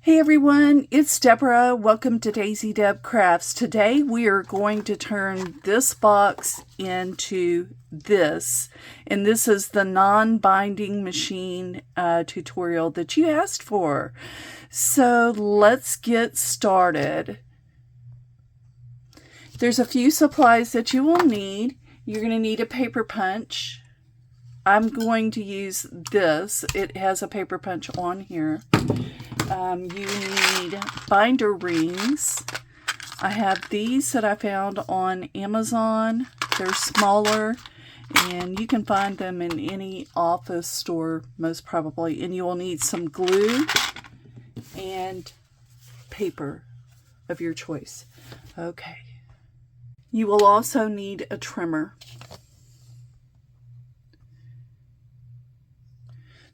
Hey everyone, it's Deborah. Welcome to Daisy Deb Crafts. Today we are going to turn this box into this. And this is the non-binding machine tutorial that you asked for. So let's get started. There's a few supplies that you will need. You're going to need a paper punch. I'm going to use this. It has a paper punch on here. You need binder rings. I have these that I found on Amazon. They're smaller and you can find them in any office store most probably. And you will need some glue and paper of your choice. Okay. You will also need a trimmer.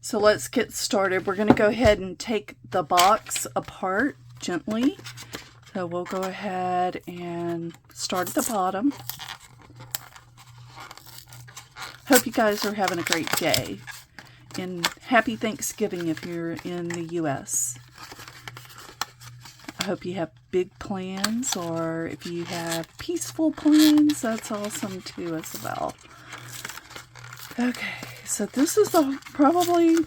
So let's get started. We're going to go ahead and take the box apart gently. So we'll go ahead and start at the bottom. Hope you guys are having a great day. And happy Thanksgiving if you're in the U.S. I hope you have big plans, or if you have peaceful plans, that's awesome too as well. Okay. So this is probably,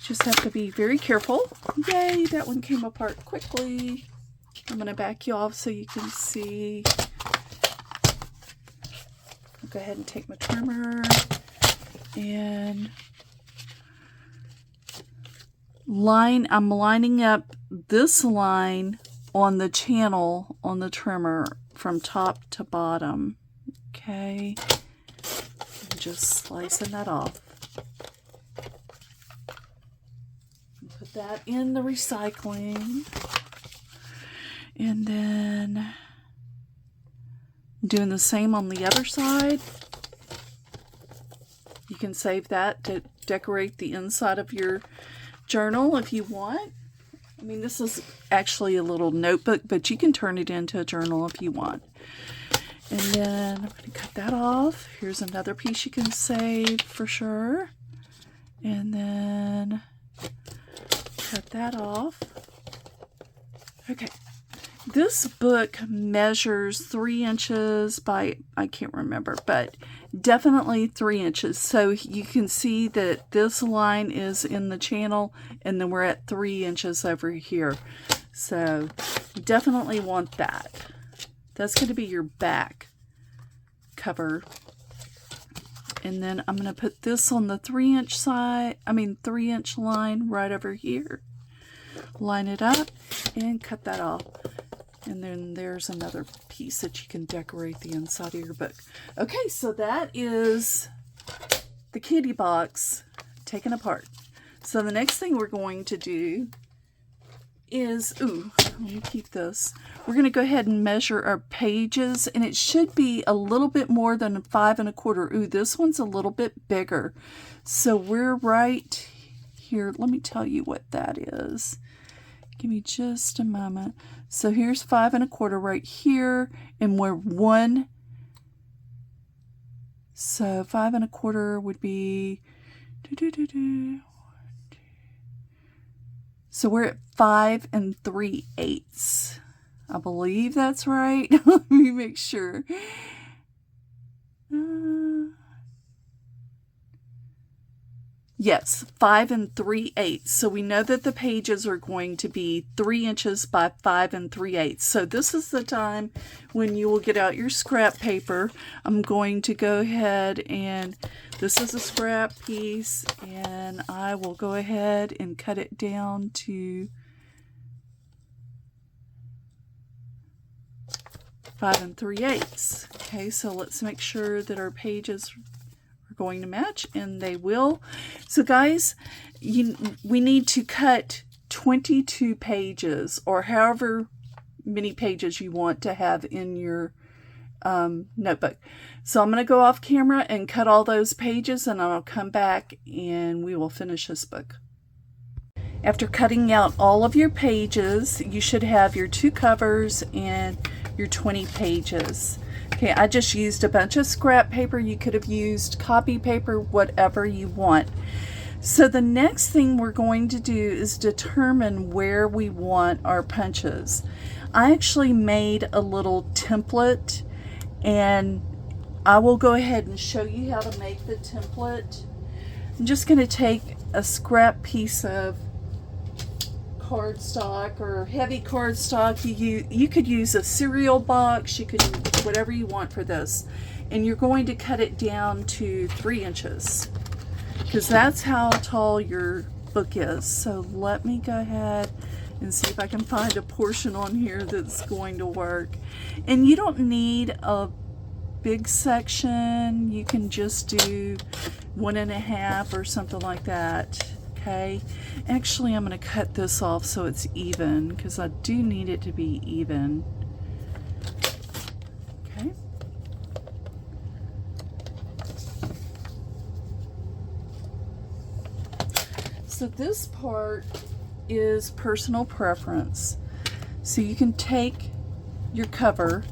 just have to be very careful. Yay, that one came apart quickly. I'm going to back you off so you can see. I'll go ahead and take my trimmer and I'm lining up this line on the channel on the trimmer from top to bottom. Okay. Just slicing that off. Put that in the recycling. And then doing the same on the other side. You can save that to decorate the inside of your journal if you want. I mean, this is actually a little notebook, but you can turn it into a journal if you want. And then I'm going to cut that off. Here's another piece you can save for sure. And then cut that off. Okay. This book measures 3 inches by, I can't remember, but definitely 3 inches. So you can see that this line is in the channel and then we're at 3 inches over here. So you definitely want that. That's going to be your back cover. And then I'm going to put this on the 3 inch line right over here. Line it up and cut that off. And then there's another piece that you can decorate the inside of your book. Okay, so that is the kitty box taken apart. So the next thing we're going to do is, let me keep this. We're going to go ahead and measure our pages, and it should be a little bit more than 5 1/4. This one's a little bit bigger. So we're right here. Let me tell you what that is. Give me just a moment. So here's 5 1/4 right here, and we're 1. So 5 1/4 would be So we're at 5 3/8. I believe that's right. Let me make sure. Yes, 5 3/8. So we know that the pages are going to be 3 inches by 5 3/8. So this is the time when you will get out your scrap paper. I'm going to go ahead and this is a scrap piece, and I will go ahead and cut it down to 5 3/8. Okay, so let's make sure that our pages are going to match, and they will. So guys, we need to cut 22 pages, or however many pages you want to have in your notebook. So I'm going to go off camera and cut all those pages, and I'll come back and we will finish this book. After cutting out all of your pages, you should have your 2 covers and your 20 pages. Okay, I just used a bunch of scrap paper. You could have used copy paper, whatever you want. So the next thing we're going to do is determine where we want our punches. I actually made a little template, and I will go ahead and show you how to make the template. I'm just going to take a scrap piece of cardstock or heavy cardstock. You could use a cereal box, you could use whatever you want for this, and you're going to cut it down to 3 inches because that's how tall your book is. So let me go ahead and see if I can find a portion on here that's going to work. And you don't need a big section, you can just do 1.5 or something like that. Okay, actually I'm going to cut this off so it's even because I do need it to be even. Okay, so this part is personal preference. So you can take your cover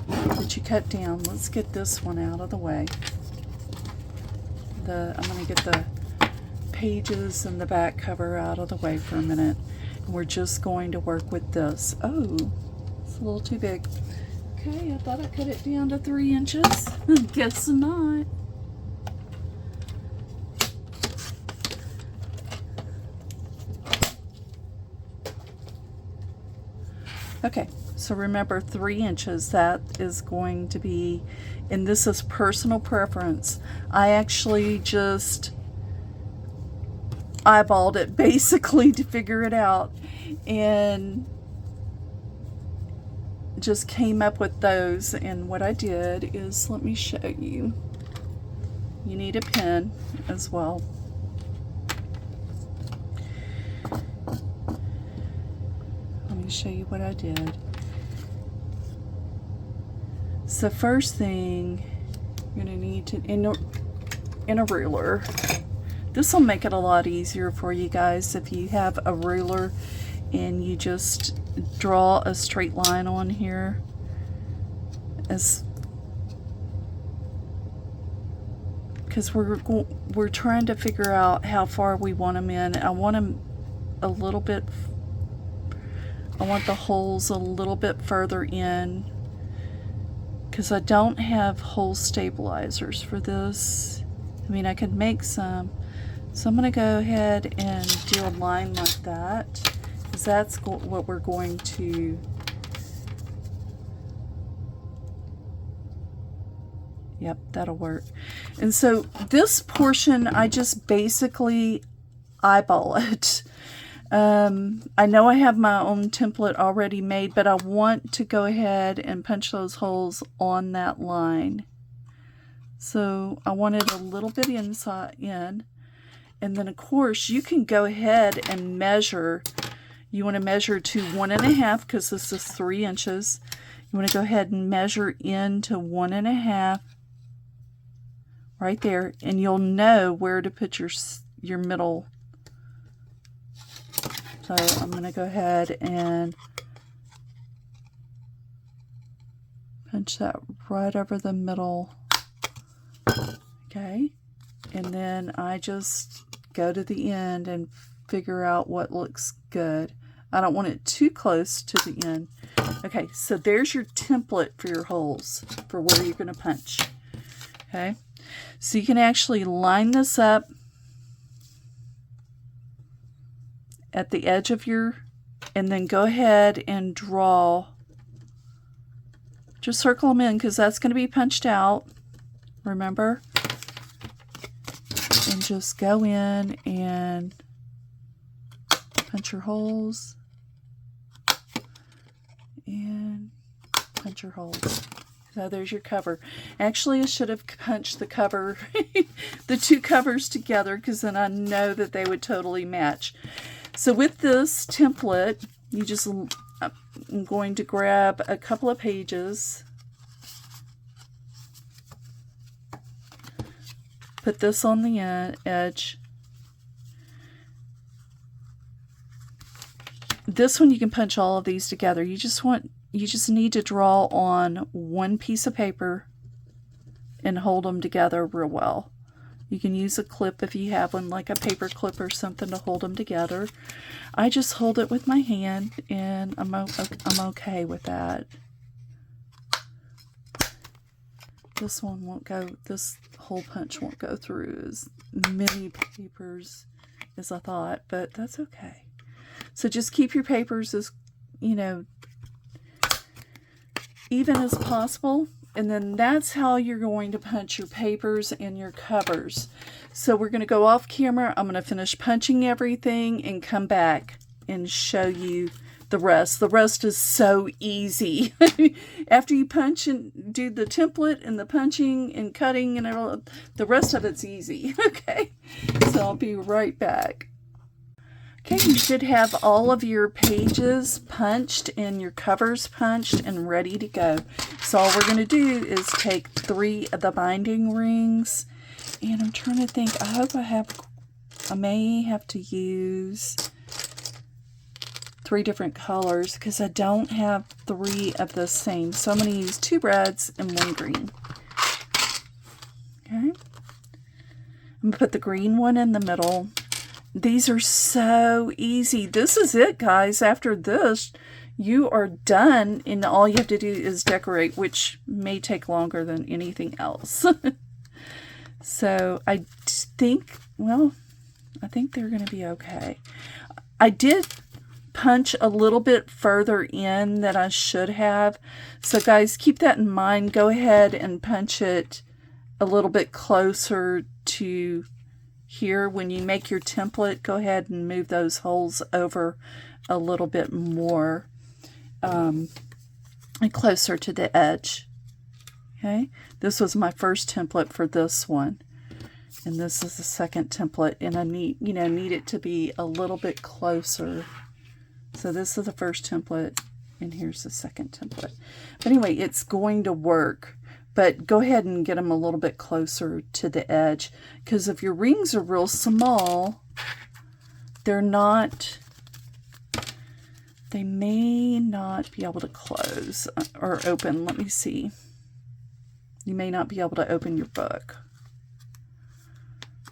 that you cut down. Let's get this one out of the way. I'm going to get the pages and the back cover out of the way for a minute. And we're just going to work with this. Oh, it's a little too big. Okay, I thought I cut it down to 3 inches. Guess not. Okay, so remember 3 inches, that is going to be, and this is personal preference. I actually just eyeballed it basically to figure it out and just came up with those. And what I did is, let me show you. You need a pen as well. Let me show you what I did. So first thing you're going to need to, in a ruler. This will make it a lot easier for you guys if you have a ruler and you just draw a straight line on here, because we're trying to figure out how far we want them in. I want them a little bit, I want the holes a little bit further in because I don't have hole stabilizers for this. I mean, I could make some. So I'm going to go ahead and do a line like that, because that's what we're going to, yep, that'll work. And so this portion, I just basically eyeball it. I know I have my own template already made, but I want to go ahead and punch those holes on that line. So I want it a little bit inside in. And then of course you can go ahead and measure. You want to measure to 1.5 because this is 3 inches. You want to go ahead and measure into 1.5 right there, and you'll know where to put your middle. So I'm going to go ahead and punch that right over the middle. Okay, and then I just go to the end and figure out what looks good. I don't want it too close to the end. Okay, so there's your template for your holes for where you're going to punch. Okay, so you can actually line this up at the edge of your, and then go ahead and draw. Just circle them in because that's going to be punched out, remember? And just go in and punch your holes and punch your holes. So there's your cover. Actually, I should have punched the cover, the two covers together, because then I know that they would totally match. So with this template, you just, I'm going to grab a couple of pages, put this on the edge. This one you can punch all of these together. You just need to draw on one piece of paper and hold them together real well. You can use a clip if you have one, like a paper clip or something, to hold them together. I just hold it with my hand, and I'm okay with that. This one won't go, this hole punch won't go through as many papers as I thought, but that's okay. So just keep your papers as, you know, even as possible. And then that's how you're going to punch your papers and your covers. So we're going to go off camera. I'm going to finish punching everything and come back and show you the rest. The rest is so easy. After you punch and do the template and the punching and cutting and all, the rest of it's easy. Okay, so I'll be right back. Okay, you should have all of your pages punched and your covers punched and ready to go. So all we're going to do is take 3 of the binding rings, and I'm trying to think, I may have to use 3 different colors because I don't have 3 of the same. So I'm going to use 2 reds and 1 green. Okay, I'm going to put the green one in the middle. These are so easy. This is it, guys. After this, you are done, and all you have to do is decorate, which may take longer than anything else. So I think, well, I think they're going to be okay. I did punch a little bit further in than I should have. So guys, keep that in mind. Go ahead and punch it a little bit closer to here. When you make your template, go ahead and move those holes over a little bit more and closer to the edge. Okay, this was my first template for this one, and this is the second template, and I need it to be a little bit closer. So this is the first template, and here's the second template. But anyway, it's going to work. But go ahead and get them a little bit closer to the edge, because if your rings are real small, they may not be able to close or open. Let me see. You may not be able to open your book.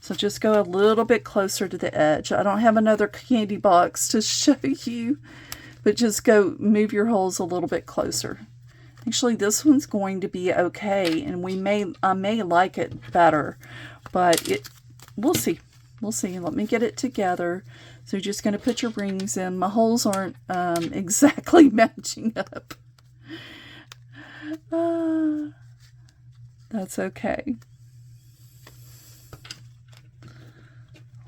So just go a little bit closer to the edge. I don't have another candy box to show you, but just go move your holes a little bit closer. Actually, this one's going to be okay, and I may like it better, but we'll see. We'll see. Let me get it together. So you're just going to put your rings in. My holes aren't exactly matching up. That's okay.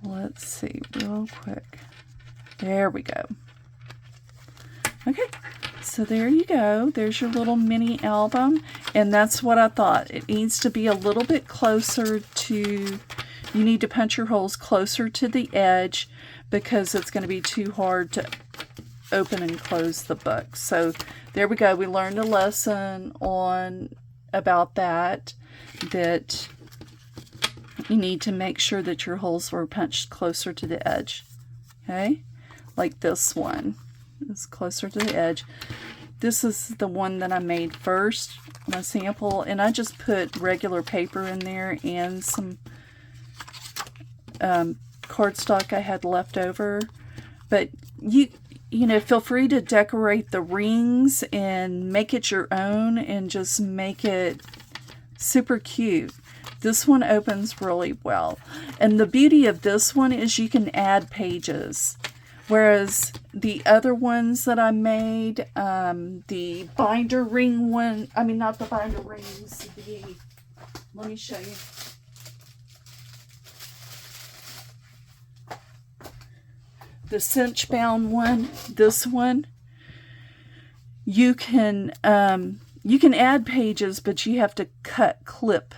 Let's see real quick. There we go. Okay. So there you go. There's your little mini album. And that's what I thought. It needs to be a little bit closer to, you need to punch your holes closer to the edge because it's going to be too hard to open and close the book. So there we go. We learned a lesson about that you need to make sure that your holes were punched closer to the edge. Okay? Like this one. It's closer to the edge. This is the one that I made first, my sample, and I just put regular paper in there and some cardstock I had left over. But you know, feel free to decorate the rings and make it your own and just make it super cute. This one opens really well. And the beauty of this one is you can add pages. Whereas the other ones that I made, the binder ring one, I mean, not the binder rings, let me show you. The cinch bound one, this one, you can add pages, but you have to clip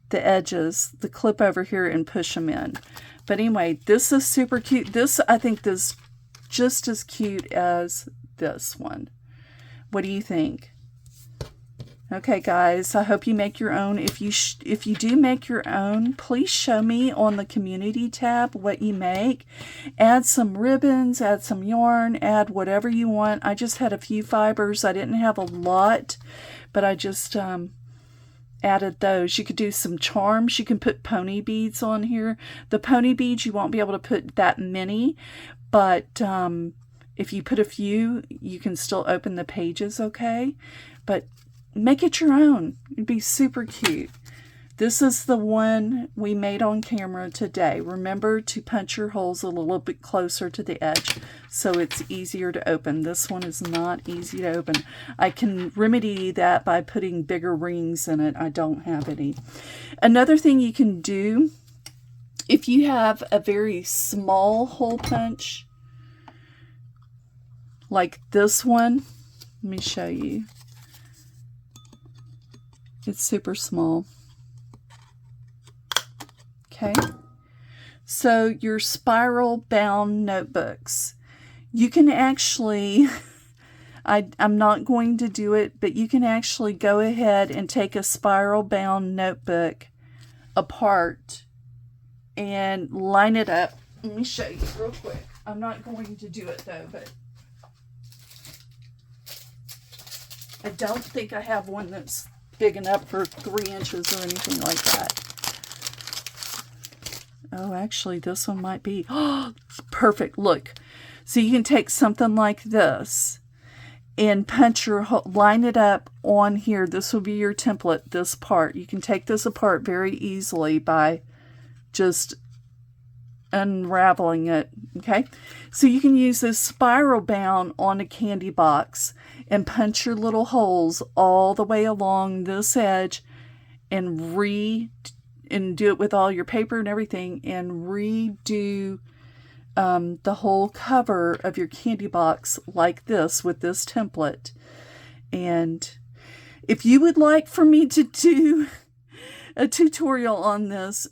the edges, the clip over here, and push them in. But anyway, this is super cute. This, I think, is just as cute as this one. What do you think? Okay, guys, I hope you make your own. If you do make your own, please show me on the community tab what you make. Add some ribbons, add some yarn, add whatever you want. I just had a few fibers. I didn't have a lot, but I just added those. You could do some charms. You can put pony beads on here. The pony beads, you won't be able to put that many, but if you put a few, you can still open the pages okay. But make it your own. It'd be super cute. This is the one we made on camera today. Remember to punch your holes a little bit closer to the edge so it's easier to open. This one is not easy to open. I can remedy that by putting bigger rings in it. I don't have any. Another thing you can do, if you have a very small hole punch, like this one, let me show you. It's super small. Okay, so your spiral bound notebooks, you can actually, I'm not going to do it, but you can actually go ahead and take a spiral bound notebook apart and line it up. Let me show you real quick. I'm not going to do it though, but I don't think I have one that's big enough for 3 inches or anything like that. Oh, actually, this one might be. Oh, perfect. Look. So you can take something like this and punch your hole, line it up on here. This will be your template, this part. You can take this apart very easily by just unraveling it. Okay. So you can use this spiral bound on a candy box and punch your little holes all the way along this edge and do it with all your paper and everything, and redo the whole cover of your candy box like this with this template. And if you would like for me to do a tutorial on this,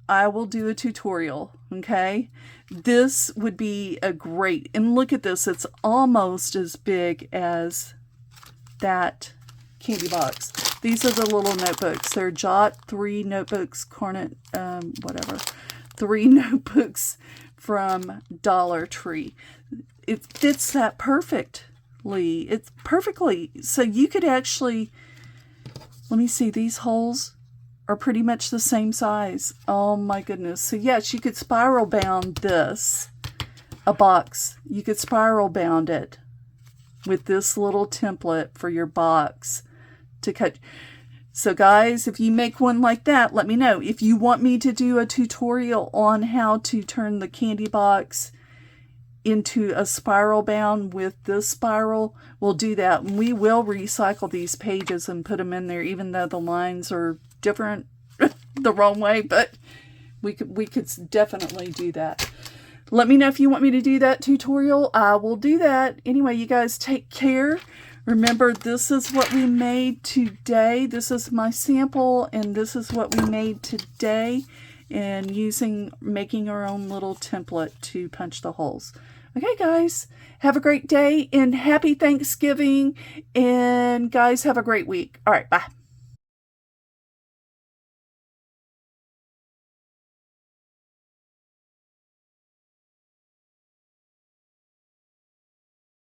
I will do a tutorial. Okay, this would be a great, and look at this, it's almost as big as that candy box. These are the little notebooks. They're Jot 3 notebooks, Cornet, whatever. 3 notebooks from Dollar Tree. It fits that perfectly. It's perfectly. So you could actually, let me see, these holes are pretty much the same size. Oh my goodness. So yes, you could spiral bound this, a box. You could spiral bound it with this little template for your box to cut. So guys, if you make one like that, let me know. If you want me to do a tutorial on how to turn the candy box into a spiral bound with this spiral, we'll do that. And we will recycle these pages and put them in there, even though the lines are different the wrong way, but we could definitely do that. Let me know if you want me to do that tutorial. I will do that. Anyway, you guys take care. Remember, this is what we made today. This is my sample, and this is what we made today, and making our own little template to punch the holes. Okay, guys, have a great day, and happy Thanksgiving, and guys, have a great week. All right, bye.